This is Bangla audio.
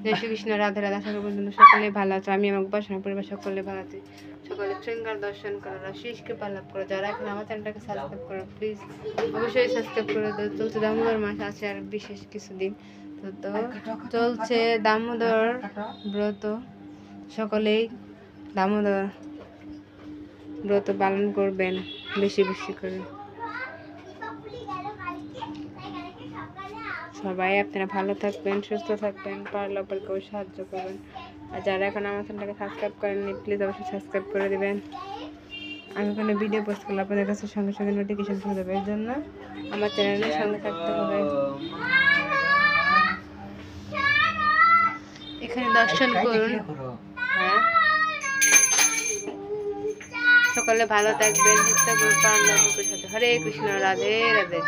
জয় শ্রীকৃষ্ণ, রাধে রাধা। সকল বন্ধু সকলে ভালো আছে, আমি আমার উপাসনা পরিবার সকলে ভালো আছি। সকলে শৃঙ্গার দর্শন করো, শিশকে পালাপ করো। যারা এখন আমার চ্যানেলটাকে সাবস্ক্রাইব করো প্লিজ অবশ্যই সাবস্ক্রাইব করে দাও। চলছে দামোদর মাস, আছে আর বিশেষ কিছুদিন তো চলছে দামোদর ব্রত। সকলেই দামোদর ব্রত পালন করবেন বেশি বেশি করে। সবাই আপনারা ভালো থাকবেন, সুস্থ থাকবেন, পারলে অপরকেও সাহায্য করবেন। আর যারা এখন আমার চ্যানেলটাকে সাবস্ক্রাইব করেননি প্লিজ অবশ্যই সাবস্ক্রাইব করে দেবেন। আমি কোনো ভিডিও পোস্ট করলে আপনাদের কাছে সঙ্গে সঙ্গে নোটিফিকেশন চলে যাবে। এর জন্য আমার চ্যানেলের সঙ্গে থাকতে হবে। এখানে দর্শন করুন। হ্যাঁ, সকলে ভালো থাকবেন, সুস্থ থাকবেন। হরে কৃষ্ণ, রাধে রাধে।